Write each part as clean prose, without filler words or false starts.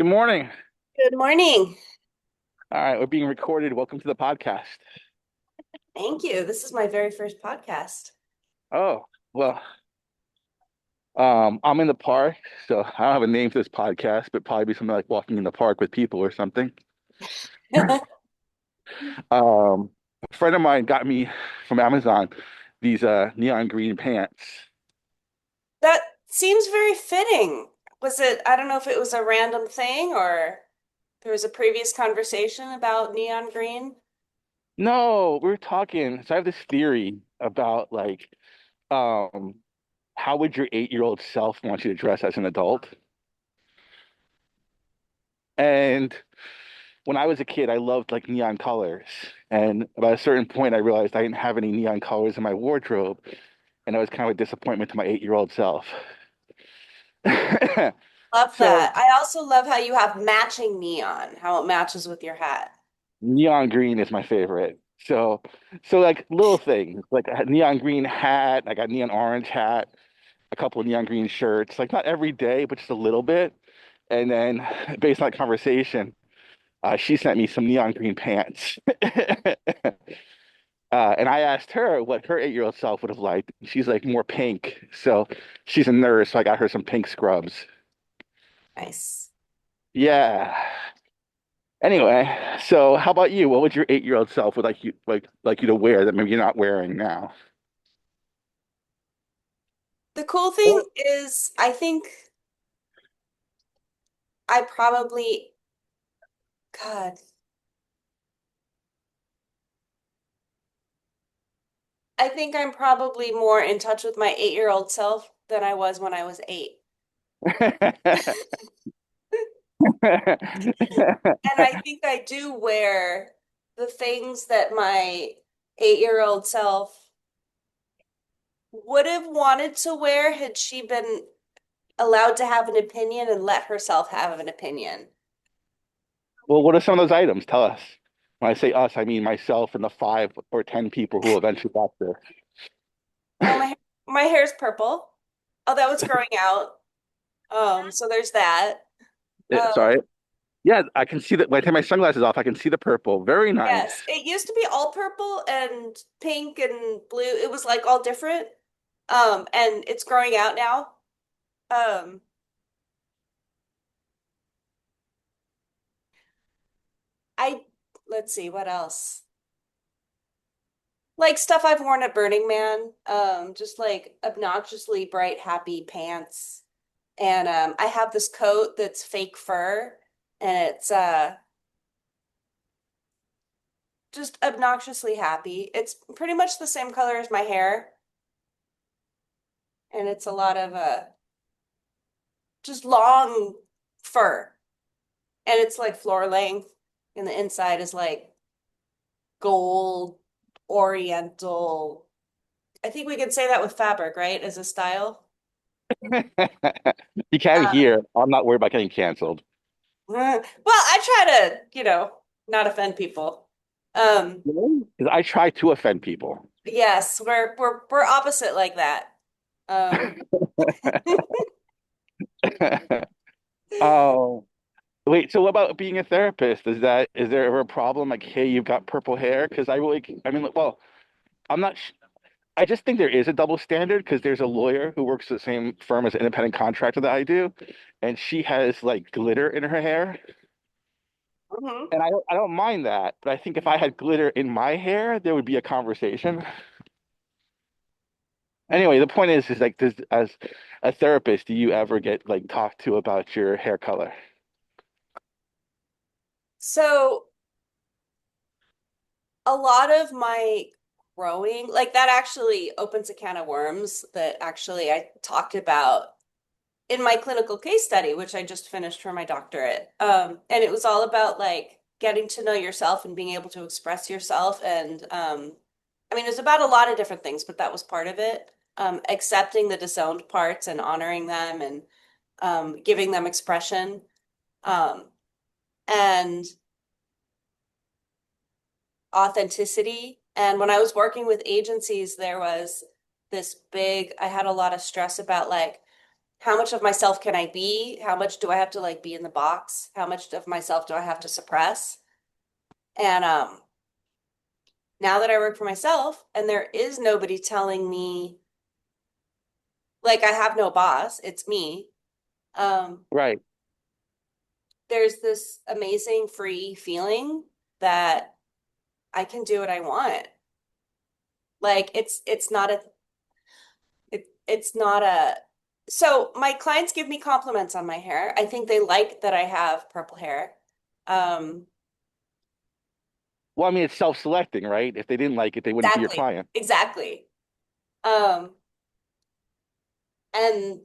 Good morning. Good morning. All right, we're being recorded. Welcome to the podcast. Thank you. This is my very first podcast. Oh, well, I'm in the park, so I don't have a name for this podcast, but probably be something like walking in the park with people or something. Um, a friend of mine got me from Amazon these neon green pants. That seems very fitting. I don't know if it was a random thing or there was a previous conversation about neon green. No, we are talking. So I have this theory about um, how would your 8-year-old self want you to dress as an adult? And when I was a kid, I loved like neon colors. And about a certain point, I realized I didn't have any neon colors in my wardrobe. And that was kind of a disappointment to my 8-year-old self. Love So that. I also love how you have matching neon, how it matches with your hat. neon green is my favorite. So like little things, like a neon green hat, I got neon orange hat, a couple of neon green shirts, like not every day, but just a little bit. And then based on that conversation, she sent me some neon green pants. And I asked her what her 8-year-old self would have liked. She's like more pink. So she's a nurse, so I got her some pink scrubs. Nice. Yeah. Anyway, so how about you? What would your 8-year-old self would like you to wear that maybe you're not wearing now? The cool Or thing is, I think I probably, God, I think I'm probably more in touch with my 8-year-old self than I was when I was 8. And I think I do wear the things that my 8-year-old self would have wanted to wear had she been allowed to have an opinion and let herself have an opinion. Well, what are some of those items? Tell us. When I say us, I mean myself and the 5 or 10 people who eventually got Oh, there. my hair's purple. Oh, that was growing out. So there's that. Sorry. Um, Yeah, I can see that when I take my sunglasses off, I can see the purple. Very nice. yes, it used to be all purple and pink and blue. It was like all different. And it's growing out now. Um, I let's see what else. Like stuff I've worn at Burning Man, just like obnoxiously bright, happy pants. And I have this coat that's fake fur and it's just obnoxiously happy. It's pretty much the same color as my hair, and it's a lot of just long fur. And it's like floor length, and the inside is like gold, oriental. I think we could say that with fabric, right? As a style. You can Uh, hear. I'm not worried about getting canceled. well, I try to, not offend people. Um, Really? Because I try to offend people. yes, we're opposite like that. Um, Oh, wait. So what about being a therapist? Is there ever a problem? Like, hey, you've got purple hair? Because I mean, well, I'm not. I just think there is a double standard because there's a lawyer who works at the same firm as an independent contractor that I do, and she has like glitter in her hair, mhm. and I don't mind that. But I think if I had glitter in my hair, there would be a conversation. Anyway, the point is like, as a therapist, do you ever get like talked to about your hair color? So a lot of my growing, like that actually opens a can of worms that actually I talked about in my clinical case study, which I just finished for my doctorate. And it was all about like getting to know yourself and being able to express yourself. And I mean, it was about a lot of different things, but that was part of it. Accepting the disowned parts and honoring them and giving them expression. Um, and authenticity. And when I was working with agencies, there was I had a lot of stress about like how much of myself can I be? How much do I have to like be in the box? How much of myself do I have to suppress? And now that I work for myself and there is nobody telling me, like I have no boss, it's me. Um, Right. there's this amazing free feeling that I can do what I want. Like it's not a it's not a so my clients give me compliments on my hair. I think they like that I have purple hair. Um, Well, I mean, it's self-selecting, right? If they didn't like it, they wouldn't be your exactly. client. Exactly. Um, and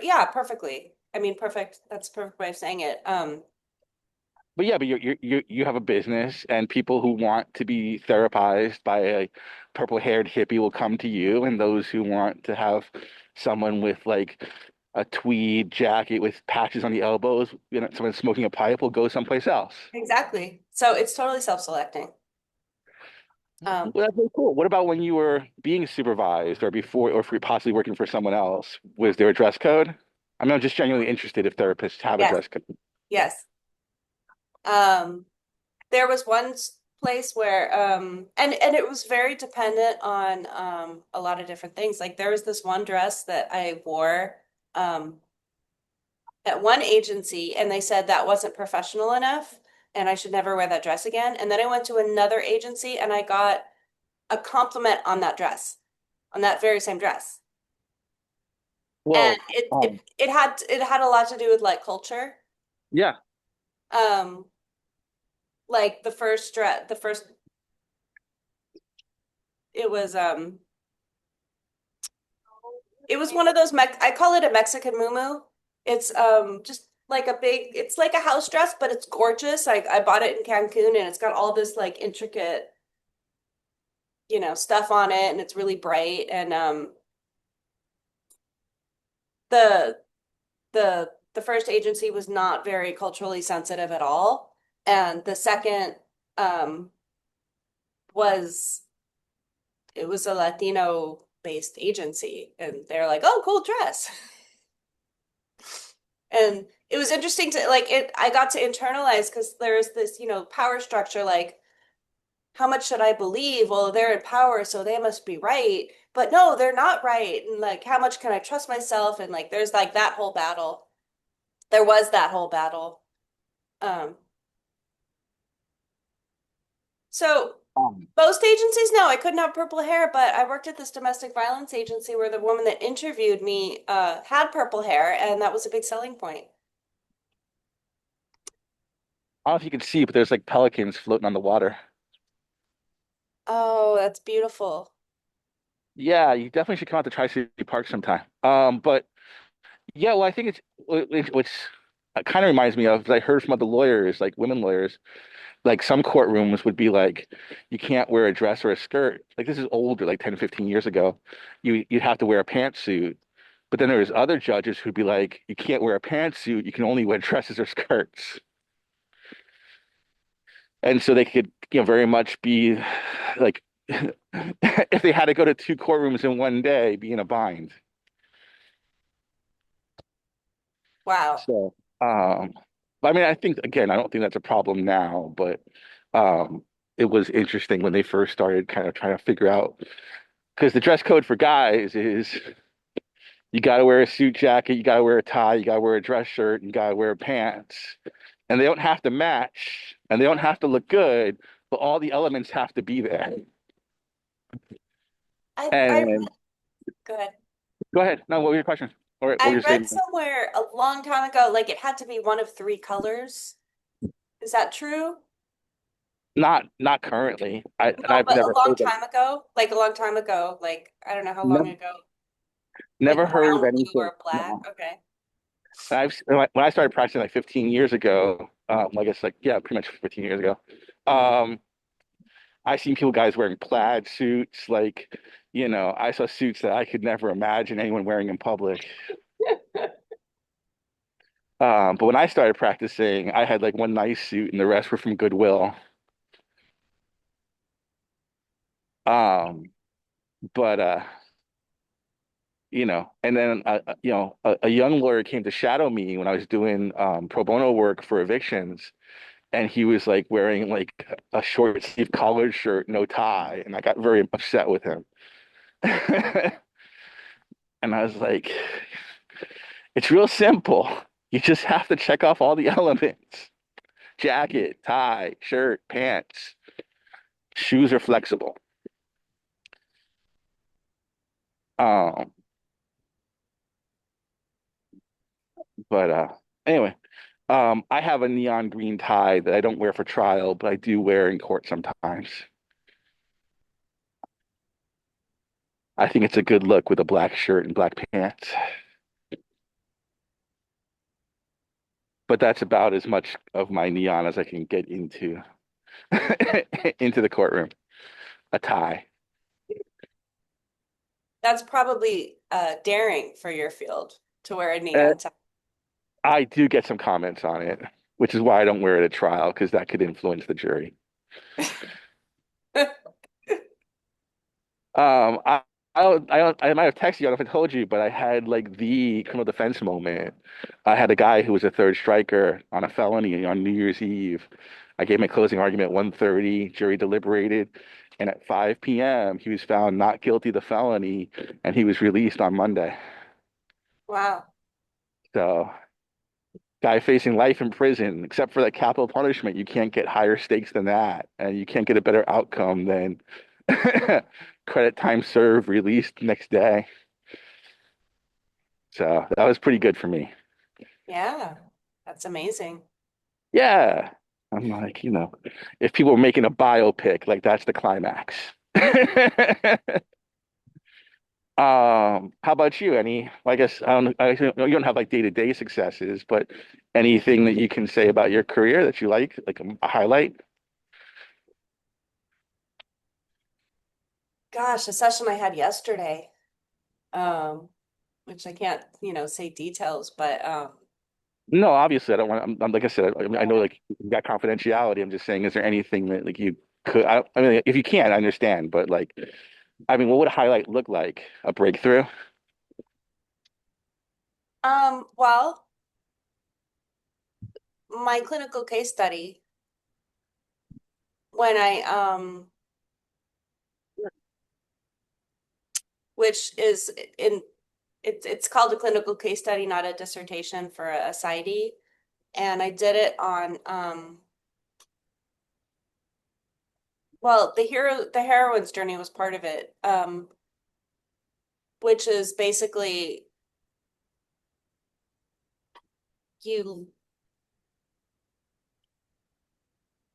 yeah, perfectly. I mean, perfect. That's a perfect way of saying it. But yeah, but you have a business, and people who want to be therapized by a purple-haired hippie will come to you, and those who want to have someone with like a tweed jacket with patches on the elbows, someone smoking a pipe will go someplace else. exactly. So it's totally self-selecting. Um, Well, that's very cool. What about when you were being supervised or before, or if you're possibly working for someone else? Was there a dress code? I mean, I'm just genuinely interested if therapists have a yes, dress code. yes. Um, there was one place where and it was very dependent on a lot of different things. Like there was this one dress that I wore um at one agency and they said that wasn't professional enough and I should never wear that dress again. And then I went to another agency and I got a compliment on that dress, on that very same dress. And Well, it had a lot to do with like culture. yeah. Um like the first it was it was one of those I call it a Mexican muumuu. It's just like a big it's like a house dress, but it's gorgeous. I bought it in Cancun and it's got all this like intricate, stuff on it and it's really bright and the the first agency was not very culturally sensitive at all. And the second um was it was a Latino based agency and they're like, "Oh, cool dress." And it was interesting to like it I got to internalize because there's this, power structure like how much should I believe? Well, they're in power, so they must be right. But no, they're not right. And like how much can I trust myself? And like there's like that whole battle. There was that whole battle. Um, so Um, most agencies, no, I couldn't have purple hair, but I worked at this domestic violence agency where the woman that interviewed me had purple hair, and that was a big selling point. I don't know if you can see, but there's like pelicans floating on the water. Oh, that's beautiful. Yeah, you definitely should come out to Tri-City Park sometime. But yeah, well, I think which kind of reminds me of, I heard from other lawyers, like women lawyers, like some courtrooms would be like, you can't wear a dress or a skirt. Like this is older, like 10, 15 years ago. You'd have to wear a pantsuit. But then there's other judges who'd be like, you can't wear a pantsuit. You can only wear dresses or skirts. And so they could, very much be like, if they had to go to two courtrooms in one day, be in a bind. Wow. So, I mean, I think again, I don't think that's a problem now, but it was interesting when they first started kind of trying to figure out, because the dress code for guys is you got to wear a suit jacket, you got to wear a tie, you got to wear a dress shirt, you got to wear pants, and they don't have to match, and they don't have to look good, but all the elements have to be there. I And go ahead. go ahead. No, what were your questions? Or what were I your read statements? somewhere a long time ago, like it had to be one of three colors. Is that true? Not currently. No, I've but a never long heard of time ago, like a long time ago, like I don't know how long never, ago, like never heard of brown, blue, anything. or black. No. Okay. When I started practicing like 15 years ago, I guess like yeah, pretty much 15 years ago. Um, I seen people guys wearing plaid suits, like I saw suits that I could never imagine anyone wearing in public. But when I started practicing, I had like one nice suit, and the rest were from Goodwill. Um, but and then a young lawyer came to shadow me when I was doing pro bono work for evictions, and he was like wearing like a short sleeve collared shirt, no tie, and I got very upset with him. And I was like, it's real simple. You just have to check off all the elements. Jacket, tie, shirt, pants. Shoes are flexible. Um, but anyway, I have a neon green tie that I don't wear for trial, but I do wear in court sometimes. I think it's a good look with a black shirt and black pants. But that's about as much of my neon as I can get into into the courtroom. A tie. That's probably daring for your field to wear a Uh, neon tie. I do get some comments on it, which is why I don't wear it at trial because that could influence the jury. Um, I, I might have texted you. I don't know if I told you, but I had like the criminal defense moment. I had a guy who was a third striker on a felony on New Year's Eve. I gave my closing argument at 1:30. Jury deliberated, and at 5 p.m. he was found not guilty of the felony, and he was released on Monday. Wow. So, guy facing life in prison, except for that capital punishment, you can't get higher stakes than that, and you can't get a better outcome than credit time served, released next day. So that was pretty good for me. Yeah. That's amazing. Yeah. I'm like, if people were making a biopic, like that's the climax. How about you? I guess you don't have like day-to-day successes, but anything that you can say about your career that you like a highlight? Gosh, a session I had yesterday, um, which I can't, say details, but No, obviously I don't want. Like I said, I know like you got confidentiality. I'm just saying, is there anything that like you could? I mean, if you can't, I understand. But like, I mean, what would a highlight look like? A breakthrough? well, my clinical case study, when I which is in it's called a clinical case study, not a dissertation for a PsyD, and I did it on well, the heroine's journey was part of it, which is basically you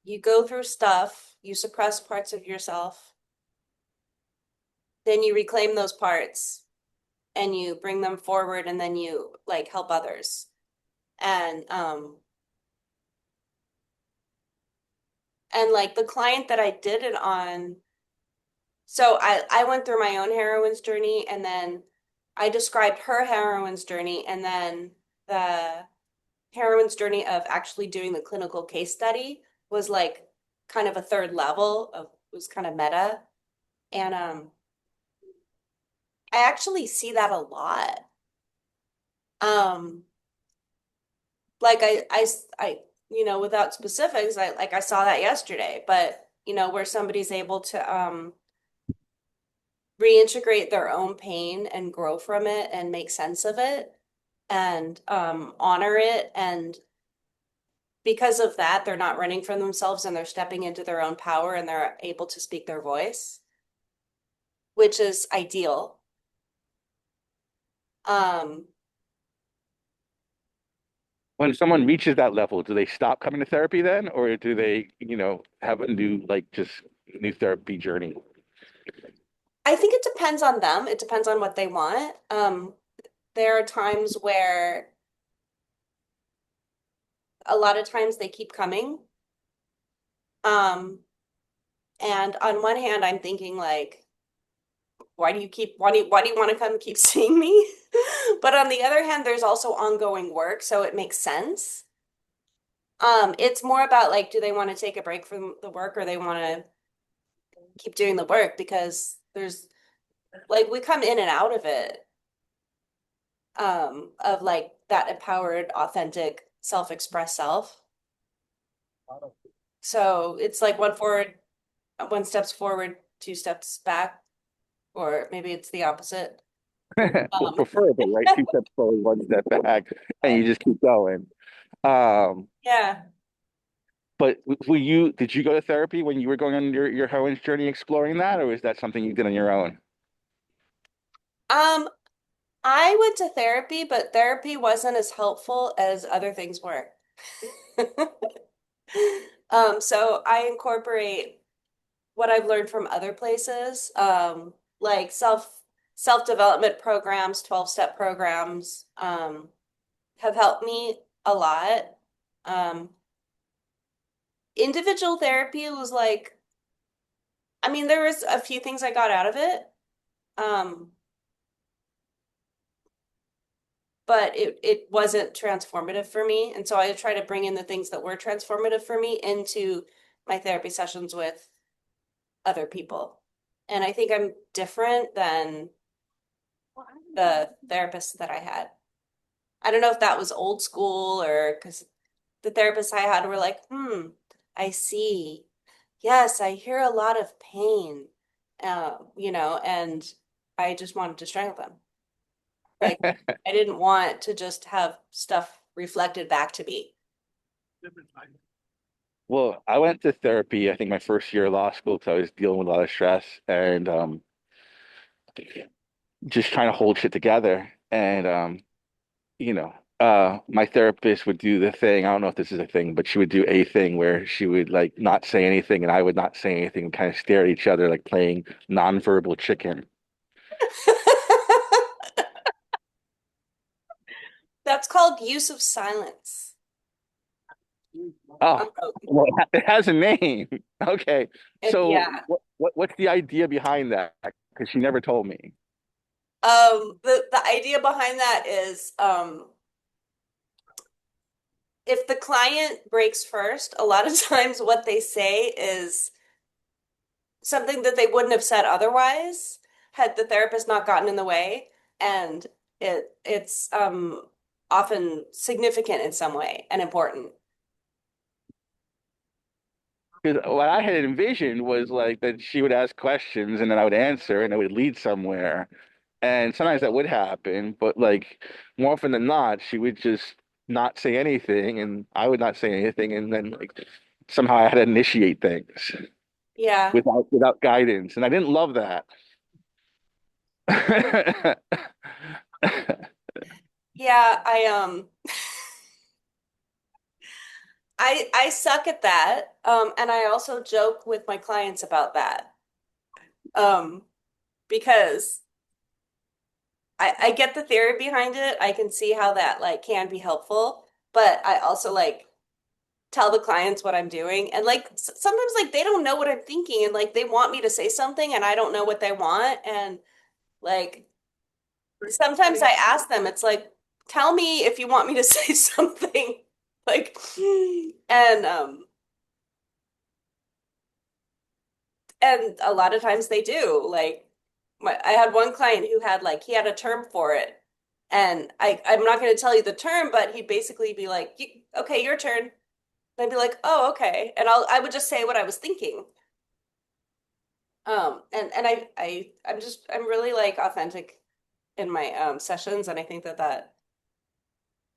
you go through stuff, you suppress parts of yourself, then you reclaim those parts and you bring them forward and then you like help others. And like the client that I did it on, so I went through my own heroine's journey and then I described her heroine's journey and then the heroine's journey of actually doing the clinical case study was like kind of a third level of was kind of meta. And I actually see that a lot. Um like I without specifics, I saw that yesterday, but where somebody's able to reintegrate their own pain and grow from it and make sense of it and honor it, and because of that they're not running from themselves and they're stepping into their own power and they're able to speak their voice, which is ideal. Um When someone reaches that level, do they stop coming to therapy then, or do they, have a new like just new therapy journey? I think it depends on them. It depends on what they want. There are times where a lot of times they keep coming. Um, and on one hand, I'm thinking like, why do you want to come keep seeing me? But on the other hand, there's also ongoing work, so it makes sense. It's more about like, do they want to take a break from the work or they want to keep doing the work because there's like we come in and out of it. of like that empowered, authentic, self-expressed self. So it's like one forward, one steps forward, two steps back, or maybe it's the opposite. Well, Um, preferably, right? Two steps forward, one step back, and you just keep going. Um, yeah. but were you did you go to therapy when you were going on your heroine's journey exploring that, or was that something you did on your own? Um, I went to therapy, but therapy wasn't as helpful as other things were. So I incorporate what I've learned from other places, like self-development programs, 12-step programs, have helped me a lot. Um, Individual therapy was like, I mean, there was a few things I got out of it, um, but it wasn't transformative for me. And so I try to bring in the things that were transformative for me into my therapy sessions with other people. And I think I'm different than the therapists that I had. I don't know if that was old school or because the therapists I had were like, I see. Yes, I hear a lot of pain, and I just wanted to strangle them. Like, I didn't want to just have stuff reflected back to me. Well, I went to therapy, I think my first year of law school because I was dealing with a lot of stress and just trying to hold shit together. And my therapist would do the thing. I don't know if this is a thing, but she would do a thing where she would like not say anything and I would not say anything and kind of stare at each other like playing nonverbal chicken. That's called use of silence. Oh, well, it has a name. Okay. And So yeah, what's the idea behind that? Because she never told me. the idea behind that is if the client breaks first, a lot of times what they say is something that they wouldn't have said otherwise had the therapist not gotten in the way, and it's often significant in some way and important. Because what I had envisioned was like that she would ask questions and then I would answer and it would lead somewhere. And sometimes that would happen, but like more often than not, she would just not say anything and I would not say anything. And then like somehow I had to initiate things Yeah. without guidance. And I didn't love that. Yeah, I suck at that. And I also joke with my clients about that. Um, because I get the theory behind it. I can see how that like can be helpful, but I also like tell the clients what I'm doing. And like sometimes like they don't know what I'm thinking and like they want me to say something and I don't know what they want. And like sometimes I ask them, it's like, tell me if you want me to say something. Like, and a lot of times they do. Like I had one client who had like he had a term for it. And I'm not going to tell you the term, but he'd basically be like, okay, your turn. And I'd be like, oh, okay. And I would just say what I was thinking. And I'm really like authentic in my sessions, and I think that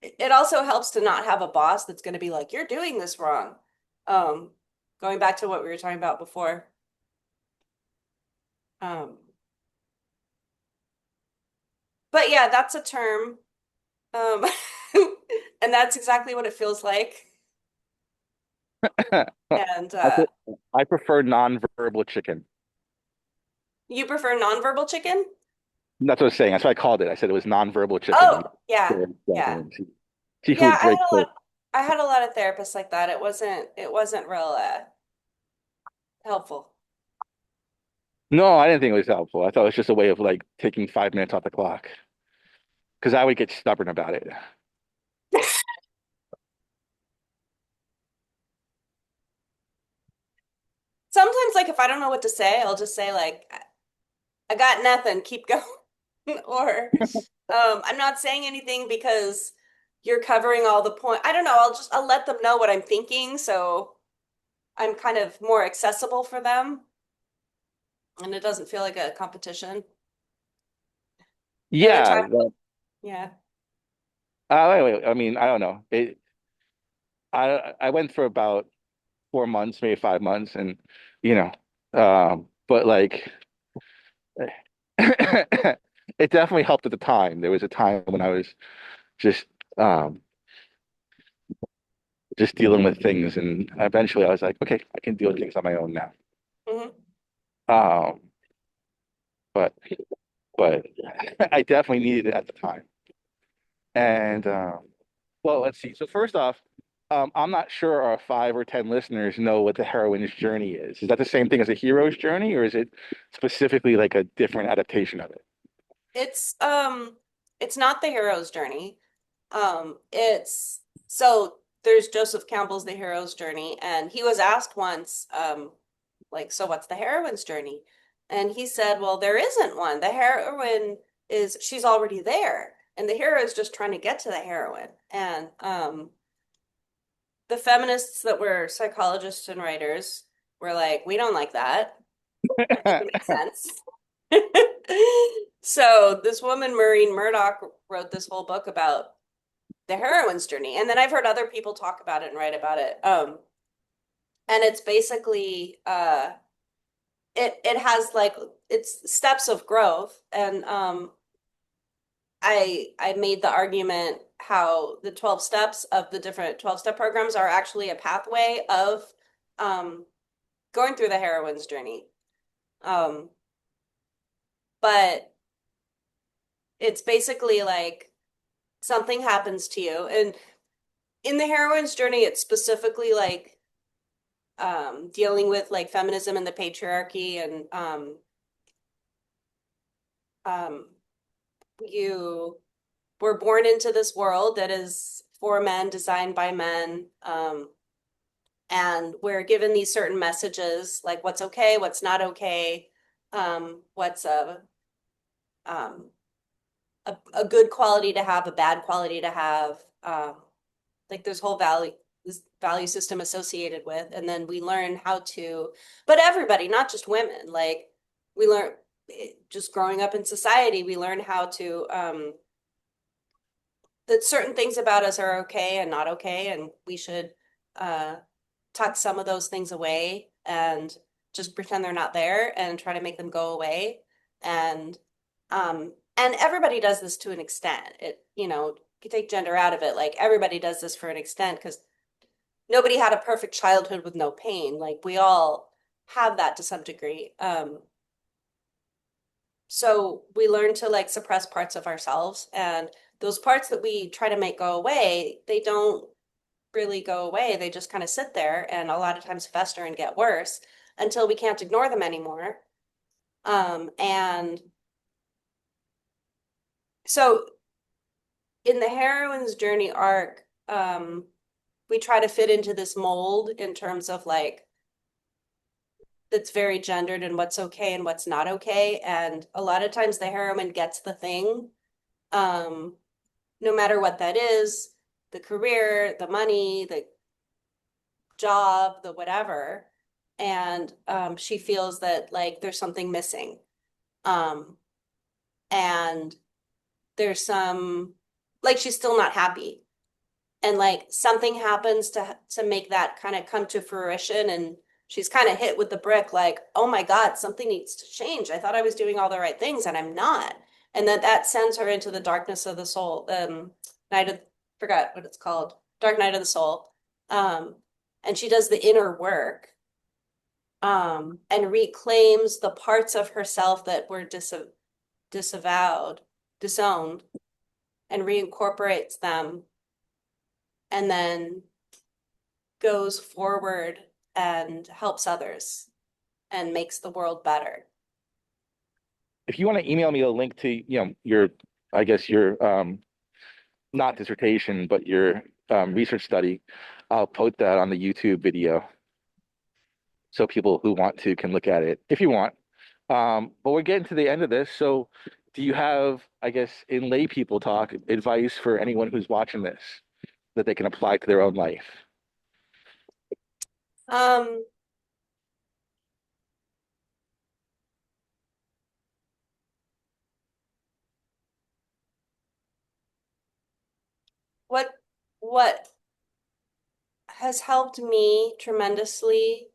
it also helps to not have a boss that's going to be like, you're doing this wrong. Um, Going back to what we were talking about before. Um, but yeah, that's a term. Um, and that's exactly what it feels like. And I pre- I prefer nonverbal chicken. you prefer nonverbal chicken? That's what I was saying. That's what I called it. I said it was nonverbal chicken. Oh, yeah. Yeah. See who Yeah, would break first. I had a lot of therapists like that. It wasn't real helpful. No, I didn't think it was helpful. I thought it was just a way of like taking 5 minutes off the clock because I would get stubborn about it. Sometimes like if I don't know what to say, I'll just say like I got nothing, keep going. Or I'm not saying anything because you're covering all the point. I don't know. I'll let them know what I'm thinking, so I'm kind of more accessible for them, and it doesn't feel like a competition. And then Yeah. try, Well, yeah. I mean, I don't know. I went for about 4 months, maybe 5 months, and you know, but like, it definitely helped at the time. There was a time when I was just um just dealing with things, and eventually I was like, okay, I can deal with things on my own now. Hmm. Um, but but I definitely needed it at the time. And well, let's see. So first off, I'm not sure our 5 or 10 listeners know what the heroine's journey is. Is that the same thing as a hero's journey, or is it specifically like a different adaptation of it? It's it's not the hero's journey. It's so there's Joseph Campbell's The Hero's Journey, and he was asked once, like, so what's the heroine's journey? And he said, well, there isn't one. The heroine is she's already there, and the hero is just trying to get to the heroine. And the feminists that were psychologists and writers were like, we don't like that. That doesn't make sense. So this woman, Maureen Murdoch, wrote this whole book about the heroine's journey. And then I've heard other people talk about it and write about it. And it's basically it has like it's steps of growth. And I made the argument how the 12 steps of the different 12-step programs are actually a pathway of um going through the heroine's journey. Um, but it's basically like something happens to you. And in the heroine's journey, it's specifically like dealing with like feminism and the patriarchy and um, you were born into this world that is for men, designed by men, and we're given these certain messages like what's okay, what's not okay, what's um, a good quality to have, a bad quality to have. Like there's whole value this value system associated with, and then we learn how to, but everybody, not just women, like we learn just growing up in society, we learn how to that certain things about us are okay and not okay, and we should uh tuck some of those things away and just pretend they're not there and try to make them go away. And everybody does this to an extent. It, you take gender out of it, like everybody does this for an extent because nobody had a perfect childhood with no pain. Like we all have that to some degree. So we learn to like suppress parts of ourselves, and those parts that we try to make go away, they don't really go away. They just kind of sit there and a lot of times fester and get worse until we can't ignore them anymore. And so in the heroine's journey arc, we try to fit into this mold in terms of like that's very gendered and what's okay and what's not okay. And a lot of times the heroine gets the thing, um, no matter what that is, the career, the money, the job, the whatever. And she feels that like there's something missing. Um, and there's some like she's still not happy. And like something happens to make that kind of come to fruition, and she's kind of hit with the brick like, oh my God, something needs to change. I thought I was doing all the right things and I'm not. And that sends her into the darkness of the soul. Night of Forgot what it's called. Dark Night of the Soul. Um, and she does the inner work, and reclaims the parts of herself that were disavowed, disowned, and reincorporates them, and then goes forward and helps others and makes the world better. If you want to email me a link to, your, I guess your not dissertation, but your research study, I'll put that on the YouTube video so people who want to can look at it if you want. But we're getting to the end of this, so do you have, I guess, in lay people talk, advice for anyone who's watching this that they can apply to their own life? Um, what what has helped me tremendously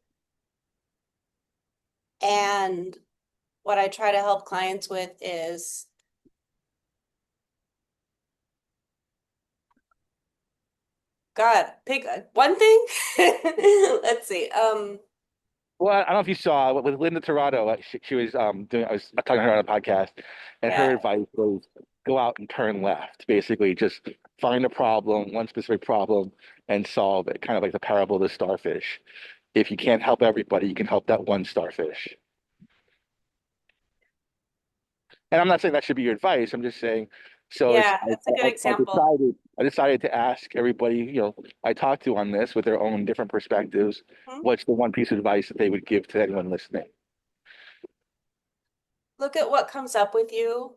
and what I try to help clients with is God, pick one thing. Let's see. Well, I don't know if you saw with Linda Torado, she was doing. I was talking to her on a podcast, and her Yeah. advice was go out and turn left. Basically, just find a problem, one specific problem, and solve it. Kind of like the parable of the starfish. If you can't help everybody, you can help that one starfish. And I'm not saying that should be your advice. I'm just saying. So Yeah, that's a good I example. decided to ask everybody, I talked to on this with their own different perspectives. Hmm? What's the one piece of advice that they would give to anyone listening? Look at what comes up with you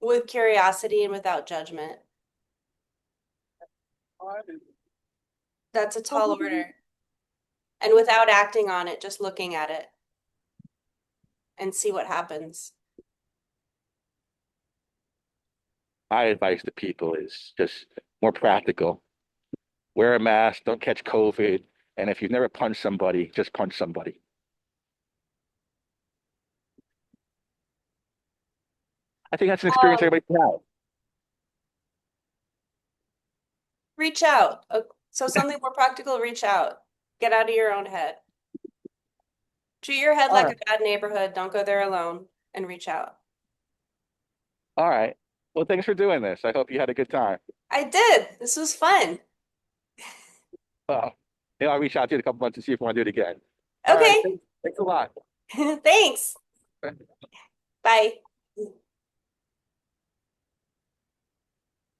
with curiosity and without judgment. That's a tall order. And without acting on it, just looking at it and see what happens. My advice to people is just more practical. Wear a mask, don't catch COVID, and if you've never punched somebody, just punch somebody. I think that's an experience Um, everybody can have. Reach out. So something more practical, reach out. Get out of your own head. Treat your head All like right. a bad neighborhood. Don't go there alone and reach out. All right. Well, thanks for doing this. I hope you had a good time. I did. This was fun. Well, I'll reach out to you in a couple months to see if you want to do it again. All right. Okay. Thanks a lot. Thanks. Bye.